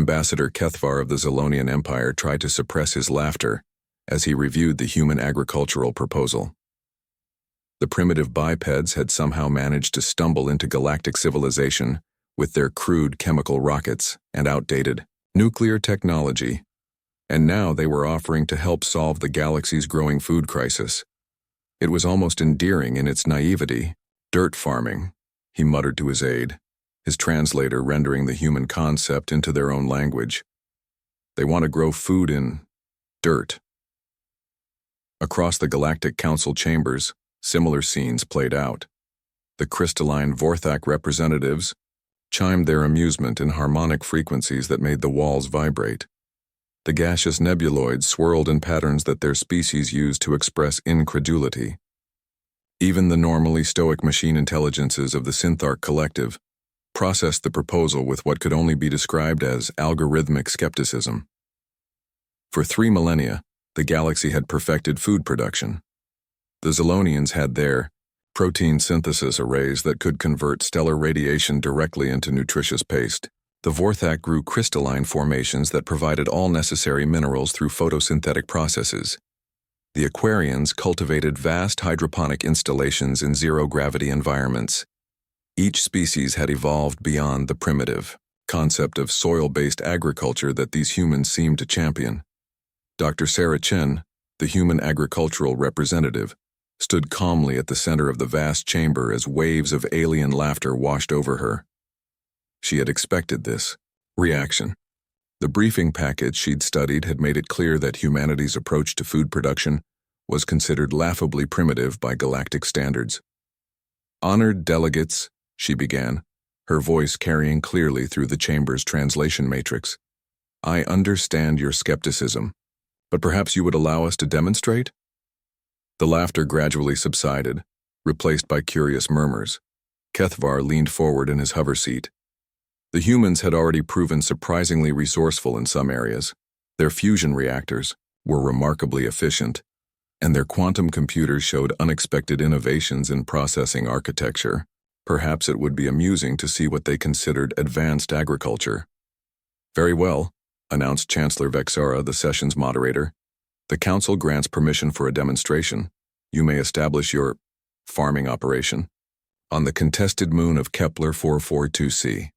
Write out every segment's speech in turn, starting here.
Ambassador Kethvar of the Zilonian Empire tried to suppress his laughter as he reviewed the human agricultural proposal. The primitive bipeds had somehow managed to stumble into galactic civilization with their crude chemical rockets and outdated nuclear technology, and now they were offering to help solve the galaxy's growing food crisis. It was almost endearing in its naivety. Dirt farming, he muttered to his aide, his translator rendering the human concept into their own language. They want to grow food in dirt. Across the Galactic Council chambers, similar scenes played out. The crystalline Vorthak representatives chimed their amusement in harmonic frequencies that made the walls vibrate. The gaseous nebuloids swirled in patterns that their species used to express incredulity. Even the normally stoic machine intelligences of the Synthark Collective processed the proposal with what could only be described as algorithmic skepticism. For 3 millennia, the galaxy had perfected food production. The Zilonians had their protein synthesis arrays that could convert stellar radiation directly into nutritious paste. The Vorthak grew crystalline formations that provided all necessary minerals through photosynthetic processes. The Aquarians cultivated vast hydroponic installations in zero-gravity environments. Each species had evolved beyond the primitive concept of soil-based agriculture that these humans seemed to champion. Dr. Sarah Chen, the human agricultural representative, stood calmly at the center of the vast chamber as waves of alien laughter washed over her. She had expected this reaction. The briefing package she'd studied had made it clear that humanity's approach to food production was considered laughably primitive by galactic standards. "Honored delegates," she began, her voice carrying clearly through the chamber's translation matrix. "I understand your skepticism, but perhaps you would allow us to demonstrate?" The laughter gradually subsided, replaced by curious murmurs. Kethvar leaned forward in his hover seat. The humans had already proven surprisingly resourceful in some areas. Their fusion reactors were remarkably efficient, and their quantum computers showed unexpected innovations in processing architecture. Perhaps it would be amusing to see what they considered advanced agriculture. "Very well," announced Chancellor Vexara, the session's moderator. "The Council grants permission for a demonstration. You may establish your farming operation on the contested moon of Kepler 442c.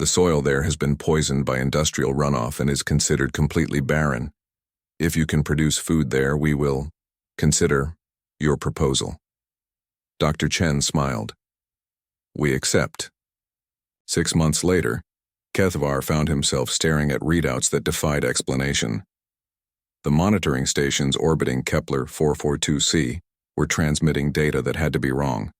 The soil there has been poisoned by industrial runoff and is considered completely barren. If you can produce food there, we will consider your proposal." Dr. Chen smiled. "We accept." 6 months later, Kethvar found himself staring at readouts that defied explanation. The monitoring stations orbiting Kepler 442c were transmitting data that had to be wrong.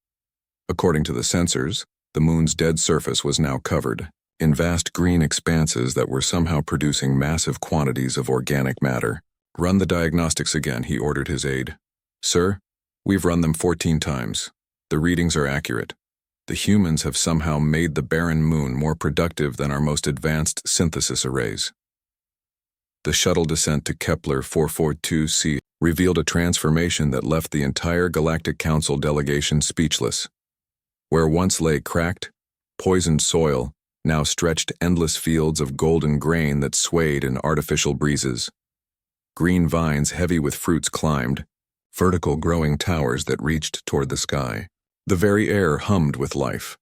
According to the sensors, the moon's dead surface was now covered in vast green expanses that were somehow producing massive quantities of organic matter. "Run the diagnostics again," he ordered his aide. "Sir, we've run them 14 times. The readings are accurate. The humans have somehow made the barren moon more productive than our most advanced synthesis arrays." The shuttle descent to Kepler 442c revealed a transformation that left the entire Galactic Council delegation speechless. Where once lay cracked, poisoned soil, now stretched endless fields of golden grain that swayed in artificial breezes. Green vines heavy with fruits climbed, vertical growing towers that reached toward the sky. The very air hummed with life.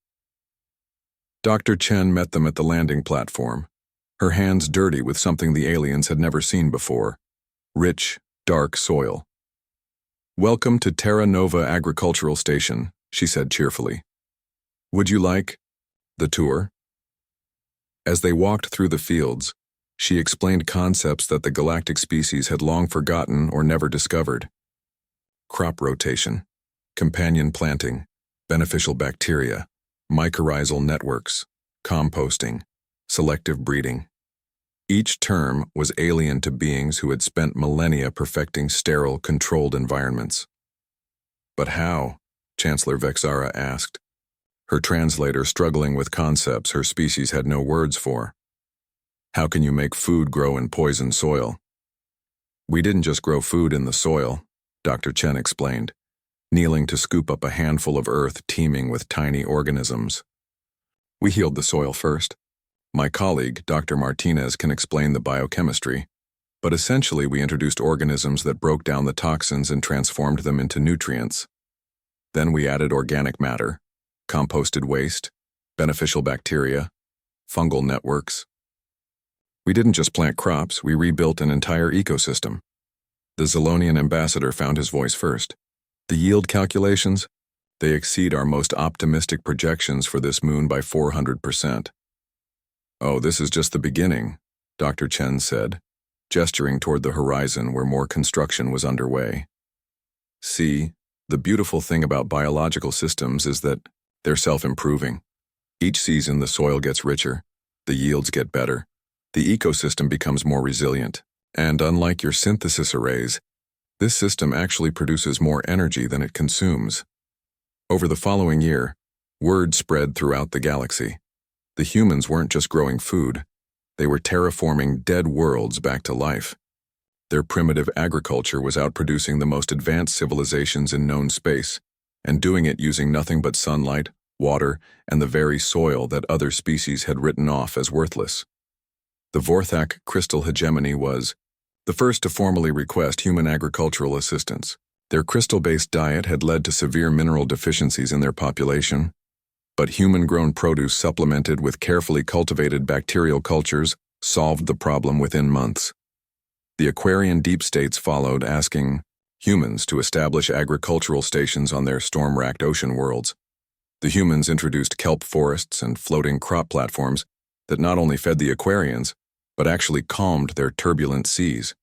Dr. Chen met them at the landing platform, her hands dirty with something the aliens had never seen before: rich, dark soil. "Welcome to Terra Nova Agricultural Station," she said cheerfully. "Would you like the tour?" As they walked through the fields, she explained concepts that the galactic species had long forgotten or never discovered. Crop rotation, companion planting, beneficial bacteria, mycorrhizal networks, composting, selective breeding. Each term was alien to beings who had spent millennia perfecting sterile, controlled environments. "But how?" Chancellor Vexara asked, her translator struggling with concepts her species had no words for. "How can you make food grow in poisoned soil?" "We didn't just grow food in the soil," Dr. Chen explained, kneeling to scoop up a handful of earth teeming with tiny organisms. "We healed the soil first. My colleague, Dr. Martinez, can explain the biochemistry, but essentially we introduced organisms that broke down the toxins and transformed them into nutrients. Then we added organic matter, composted waste, beneficial bacteria, fungal networks. We didn't just plant crops, we rebuilt an entire ecosystem. The Zilonian ambassador found his voice first. The yield calculations? They exceed our most optimistic projections for this moon by 400%. Oh, this is just the beginning, Dr. Chen said, gesturing toward the horizon where more construction was underway. See, the beautiful thing about biological systems is that they're self-improving. Each season the soil gets richer, the yields get better, the ecosystem becomes more resilient, and unlike your synthesis arrays, this system actually produces more energy than it consumes. Over the following year, word spread throughout the galaxy. The humans weren't just growing food, they were terraforming dead worlds back to life. Their primitive agriculture was outproducing the most advanced civilizations in known space, and doing it using nothing but sunlight, water, and the very soil that other species had written off as worthless. The Vorthak crystal hegemony was the first to formally request human agricultural assistance. Their crystal-based diet had led to severe mineral deficiencies in their population, but human-grown produce supplemented with carefully cultivated bacterial cultures solved the problem within months. The Aquarian deep states followed, asking humans to establish agricultural stations on their storm-racked ocean worlds. The humans introduced kelp forests and floating crop platforms that not only fed the Aquarians, but actually calmed their turbulent seas.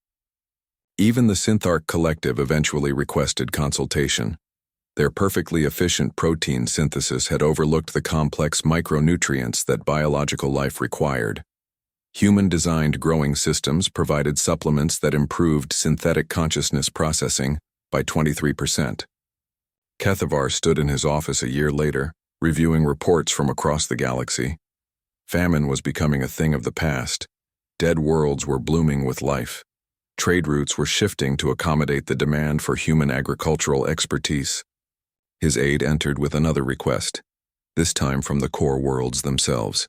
Even the Synthark Collective eventually requested consultation. Their perfectly efficient protein synthesis had overlooked the complex micronutrients that biological life required. Human-designed growing systems provided supplements that improved synthetic consciousness processing by 23%. Kethavar stood in his office a year later, reviewing reports from across the galaxy. Famine was becoming a thing of the past. Dead worlds were blooming with life. Trade routes were shifting to accommodate the demand for human agricultural expertise. His aide entered with another request, this time from the core worlds themselves.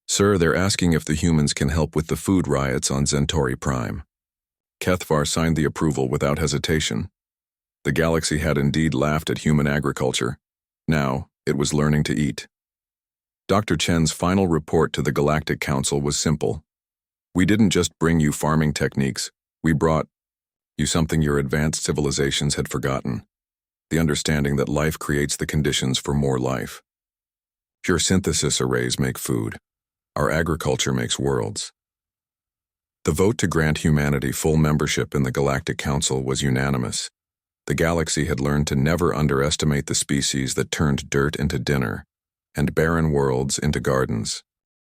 Sir, they're asking if the humans can help with the food riots on Centauri Prime. Kethvar signed the approval without hesitation. The galaxy had indeed laughed at human agriculture. Now, it was learning to eat. Dr. Chen's final report to the Galactic Council was simple. We didn't just bring you farming techniques, we brought you something your advanced civilizations had forgotten. The understanding that life creates the conditions for more life. Pure synthesis arrays make food. Our agriculture makes worlds. The vote to grant humanity full membership in the Galactic Council was unanimous. The galaxy had learned to never underestimate the species that turned dirt into dinner, and barren worlds into gardens.